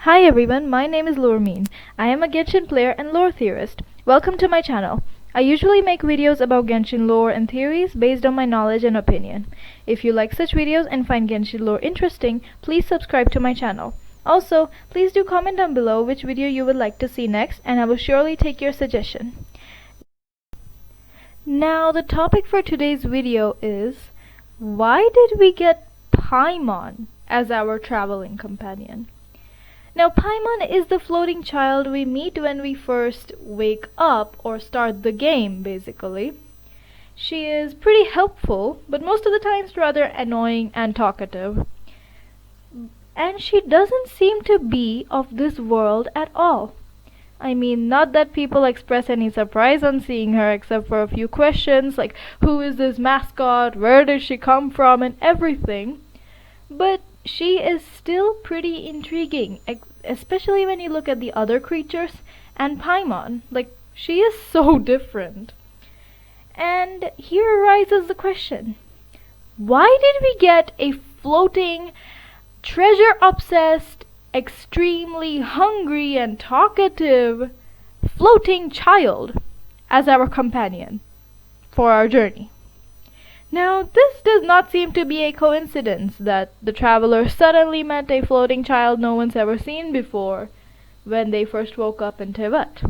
Hi everyone, my name is Loremine. I am a Genshin player and lore theorist. Welcome to my channel. I usually make videos about Genshin lore and theories based on my knowledge and opinion. If you like such videos and find Genshin lore interesting, please subscribe to my channel. Also, please do comment down below which video you would like to see next, and I will surely take your suggestion. Now, the topic for today's video is, why did we get Paimon as our traveling companion? Now, Paimon is the floating child we meet when we first wake up or start the game, basically. She is pretty helpful, but most of the times rather annoying and talkative. And she doesn't seem to be of this world at all. I mean, not that people express any surprise on seeing her except for a few questions like, who is this mascot, where did she come from, and everything. But she is still pretty intriguing, especially when you look at the other creatures and Paimon. Like, she is so different. And here arises the question, why did we get a floating, treasure-obsessed, extremely hungry and talkative floating child as our companion for our journey? Now, this does not seem to be a coincidence that the travelers suddenly met a floating child no one's ever seen before when they first woke up in Tibet.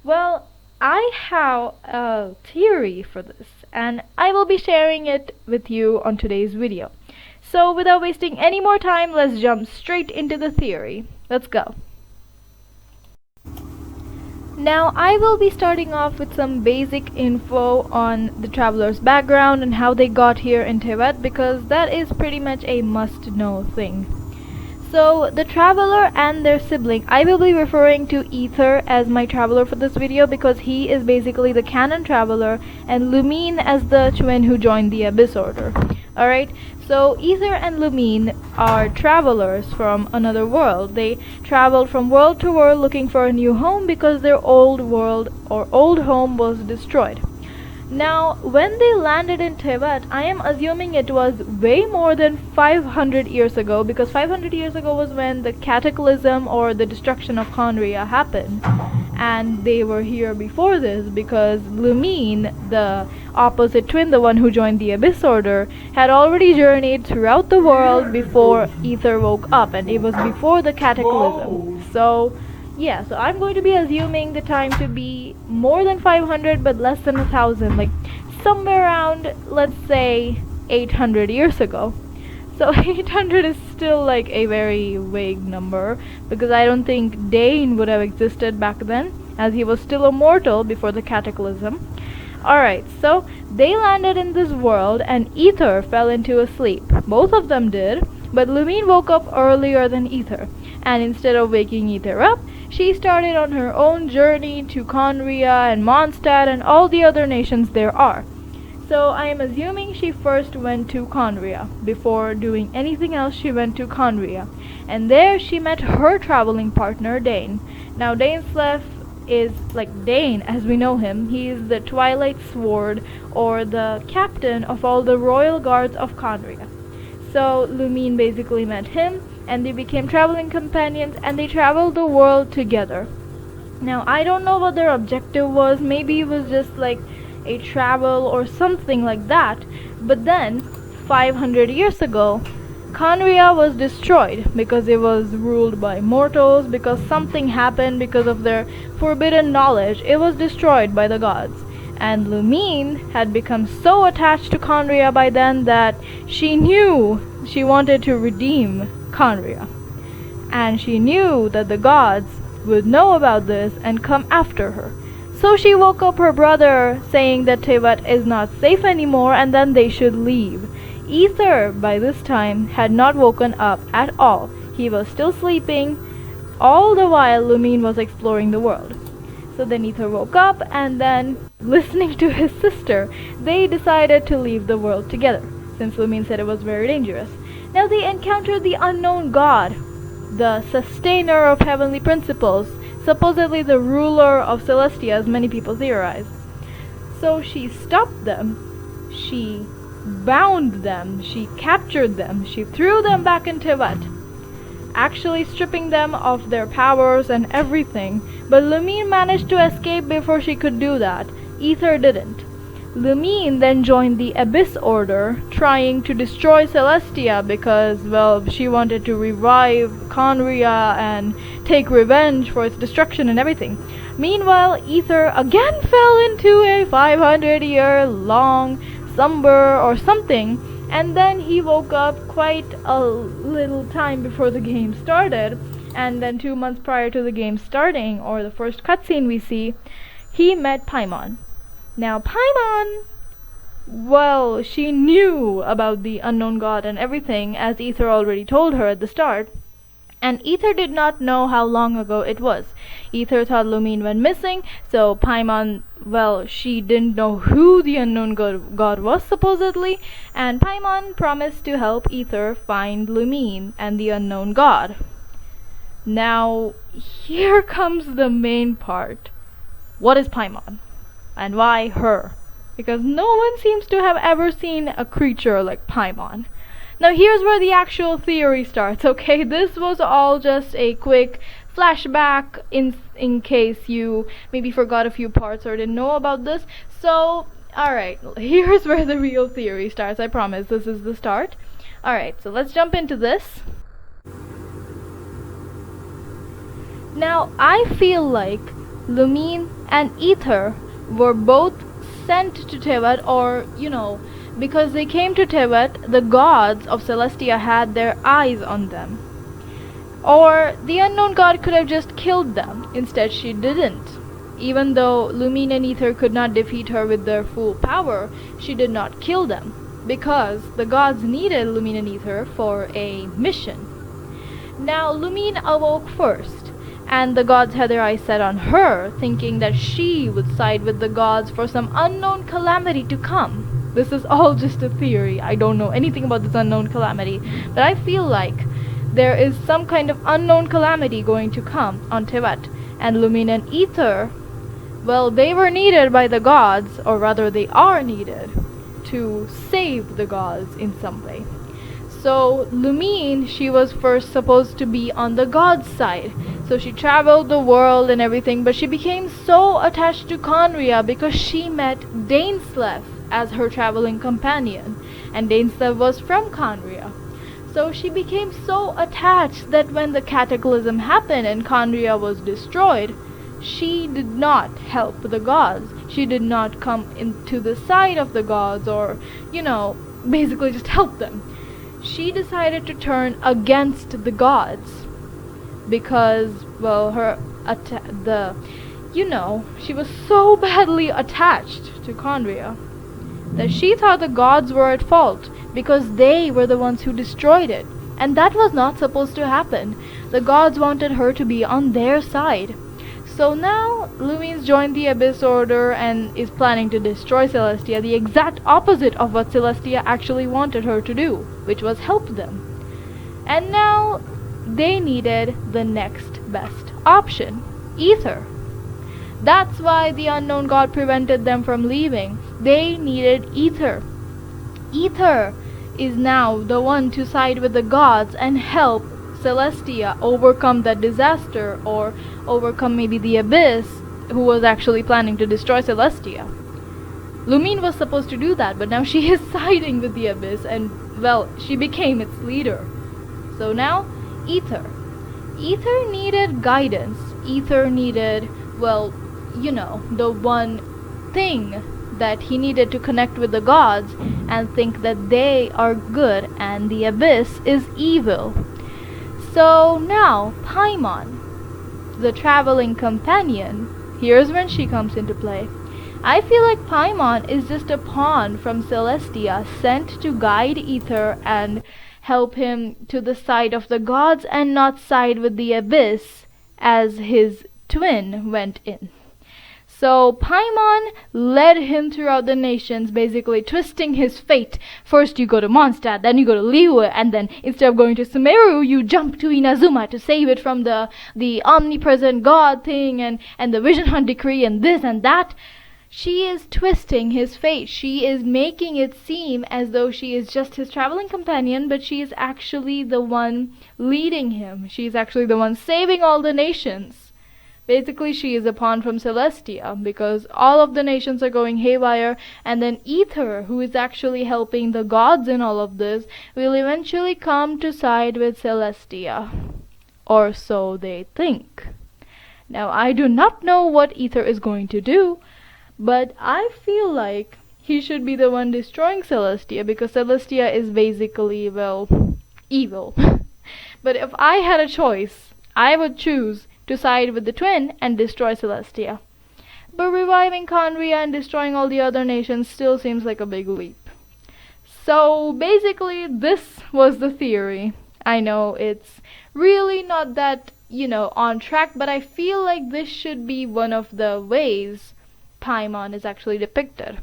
Well, I have a theory for this, and I will be sharing it with you on today's video. So, without wasting any more time, let's jump straight into the theory. Let's go. Now, I will be starting off with some basic info on the traveler's background and how they got here in Tibet, because that is pretty much a must-know thing. So, the traveler and their sibling, I will be referring to Aether as my traveler for this video because he is basically the canon traveler, and Lumine as the twin who joined the Abyss Order. Alright, so Aether and Lumine are travelers from another world. They traveled from world to world looking for a new home because their old world or old home was destroyed. Now, when they landed in Tibet, I am assuming it was way more than 500 years ago, because 500 years ago was when the cataclysm or the destruction of Khaenri'ah happened. And they were here before this because Lumine, the opposite twin, the one who joined the Abyss Order, had already journeyed throughout the world before Aether woke up, and it was before the cataclysm. So yeah, so I'm going to be assuming the time to be more than 500 but less than 1,000, like somewhere around, let's say, 800 years ago. So 800 is still like a very vague number, because I don't think Dane would have existed back then, as he was still a mortal before the cataclysm. Alright, so they landed in this world and Aether fell into a sleep. Both of them did, but Lumine woke up earlier than Aether, and instead of waking Aether up, she started on her own journey to Khaenri'ah and Mondstadt and all the other nations there are. So I am assuming she first went to Khaenri'ah. Before doing anything else, she went to Khaenri'ah, and there she met her traveling partner, Dane. Now, Daneslef is like Dane as we know him. He is the Twilight Sword, or the captain of all the royal guards of Khaenri'ah. So Lumine basically met him, and they became traveling companions, and they traveled the world together. Now, I don't know what their objective was. Maybe it was just like a travel or something like that. But then, 500 years ago, Khaenri'ah was destroyed because it was ruled by mortals, because something happened because of their forbidden knowledge. It was destroyed by the gods. And Lumine had become so attached to Khaenri'ah by then that she knew she wanted to redeem Khaenri'ah. And she knew that the gods would know about this and come after her. So she woke up her brother saying that Tibet is not safe anymore and then they should leave. Aether, by this time, had not woken up at all. He was still sleeping, all the while Lumine was exploring the world. So then Aether woke up, and then, listening to his sister, they decided to leave the world together, since Lumine said it was very dangerous. Now they encountered the unknown god, the sustainer of heavenly principles, supposedly the ruler of Celestia, as many people theorize. So she stopped them, she bound them, she captured them, she threw them back in Tibet. actually stripping them of their powers and everything. But Lumine managed to escape before she could do that. Aether didn't. Lumine then joined the Abyss Order, trying to destroy Celestia because, well, she wanted to revive Conria and take revenge for its destruction and everything. Meanwhile, Aether again fell into a 500-year-long slumber or something, and then he woke up quite a little time before the game started, and then 2 months prior to the game starting, or the first cutscene we see, he met Paimon. Now Paimon, well, she knew about the unknown god and everything, as Aether already told her at the start, and Aether did not know how long ago it was. Aether thought Lumine went missing, so Paimon, well, she didn't know who the unknown god was supposedly, and Paimon promised to help Aether find Lumine and the unknown god. Now, here comes the main part. What is Paimon? And why her? Because no one seems to have ever seen a creature like Paimon. Now here's where the actual theory starts, okay? This was all just a quick flashback in case you maybe forgot a few parts or didn't know about this. So, alright, here's where the real theory starts. I promise this is the start. Alright, so let's jump into this. Now, I feel like Lumine and Aether were both sent to Teyvat, or, because they came to Teyvat, the gods of Celestia had their eyes on them. Or the unknown god could have just killed them. Instead, she didn't. Even though Lumine and Aether could not defeat her with their full power, she did not kill them, because the gods needed Lumine and Aether for a mission. Now, Lumine awoke first, and the gods had their eyes set on her, thinking that she would side with the gods for some unknown calamity to come. This is all just a theory. I don't know anything about this unknown calamity, but I feel like there is some kind of unknown calamity going to come on Teyvat, and Lumine and Aether, well, they were needed by the gods, or rather they are needed, to save the gods in some way. So Lumine, she was first supposed to be on the god's side. So she traveled the world and everything, but she became so attached to Conria because she met Dainsleif as her traveling companion, and Dainsleif was from Conria. So she became so attached that when the cataclysm happened and Conria was destroyed, she did not help the gods. She did not come into the side of the gods or, basically just help them. She decided to turn against the gods because, well, she was so badly attached to Conria that she thought the gods were at fault because they were the ones who destroyed it, and that was not supposed to happen. The gods wanted her to be on their side. So now Lumine's joined the Abyss Order and is planning to destroy Celestia, the exact opposite of what Celestia actually wanted her to do, which was help them. And now they needed the next best option, Aether. That's why the unknown god prevented them from leaving. They needed Aether. Aether is now the one to side with the gods and help Celestia overcome that disaster, or overcome maybe the Abyss, who was actually planning to destroy Celestia. Lumine was supposed to do that, but now she is siding with the Abyss, and, well, she became its leader. So now, Aether. Aether needed guidance. Aether needed, well, the one thing that he needed to connect with the gods and think that they are good and the Abyss is evil. So now, Paimon, the traveling companion, here's when she comes into play. I feel like Paimon is just a pawn from Celestia sent to guide Aether and help him to the side of the gods and not side with the Abyss as his twin went in. So Paimon led him throughout the nations, basically twisting his fate. First you go to Mondstadt, then you go to Liyue, and then instead of going to Sumeru, you jump to Inazuma to save it from the omnipresent god thing and the Vision Hunt decree and this and that. She is twisting his fate. She is making it seem as though she is just his traveling companion, but she is actually the one leading him. She is actually the one saving all the nations. Basically, she is a pawn from Celestia, because all of the nations are going haywire, and then Aether, who is actually helping the gods in all of this, will eventually come to side with Celestia. Or so they think. Now, I do not know what Aether is going to do, but I feel like he should be the one destroying Celestia, because Celestia is basically, well, evil. But if I had a choice, I would choose to side with the twin and destroy Celestia. But reviving Khaenri'ah and destroying all the other nations still seems like a big leap. So basically, this was the theory. I know it's really not that, on track, but I feel like this should be one of the ways Paimon is actually depicted.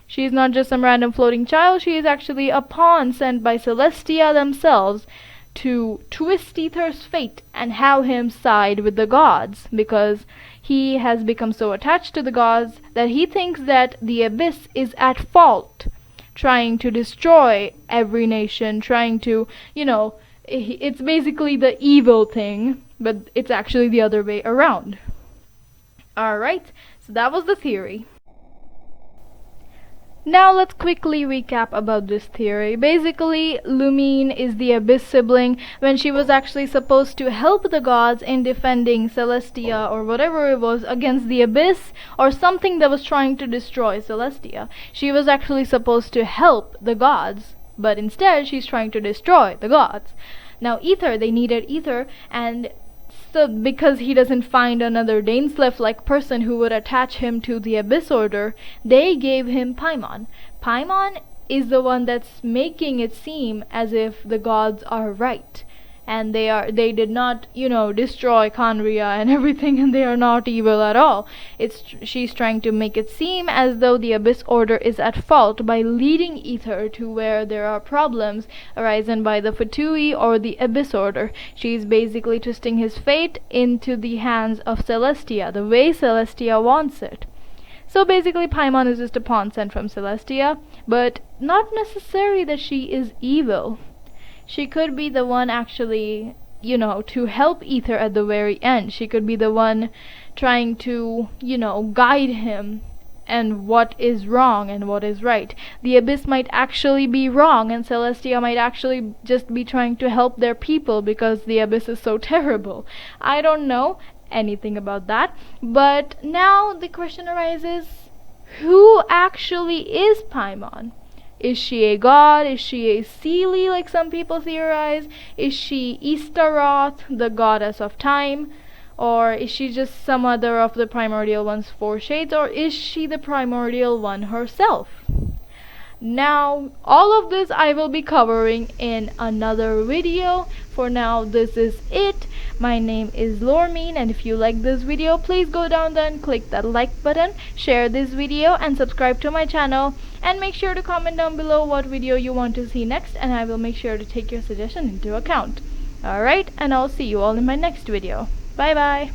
She is not just some random floating child, she is actually a pawn sent by Celestia themselves to twist Aether's fate and have him side with the gods, because he has become so attached to the gods that he thinks that the Abyss is at fault, trying to destroy every nation, trying to, it's basically the evil thing, but it's actually the other way around. Alright, so that was the theory. Now let's quickly recap about this theory. Basically, Lumine is the Abyss sibling when she was actually supposed to help the gods in defending Celestia or whatever it was against the Abyss or something that was trying to destroy Celestia. She was actually supposed to help the gods, but instead she's trying to destroy the gods. Now Aether, they needed Aether, and so because he doesn't find another Dainsleif-like person who would attach him to the Abyss Order, they gave him Paimon. Paimon is the one that's making it seem as if the gods are right. And they did not, destroy Khaenri'ah and everything, and they are not evil at all. She's trying to make it seem as though the Abyss Order is at fault by leading Aether to where there are problems arisen by the Fatui or the Abyss Order. She's basically twisting his fate into the hands of Celestia, the way Celestia wants it. So basically, Paimon is just a pawn sent from Celestia, but not necessarily that she is evil. She could be the one actually, to help Aether at the very end. She could be the one trying to, guide him and what is wrong and what is right. The Abyss might actually be wrong, and Celestia might actually just be trying to help their people because the Abyss is so terrible. I don't know anything about that. But now the question arises, who actually is Paimon? Is she a god? Is she a Seelie, like some people theorize? Is she Ishtaroth, the goddess of time? Or is she just some other of the Primordial One's four shades? Or is she the Primordial One herself? Now, all of this I will be covering in another video. For now, this is it. My name is Loremine, and if you like this video, please go down there and click that like button, share this video, and subscribe to my channel. And make sure to comment down below what video you want to see next, and I will make sure to take your suggestion into account. Alright, and I'll see you all in my next video. Bye bye!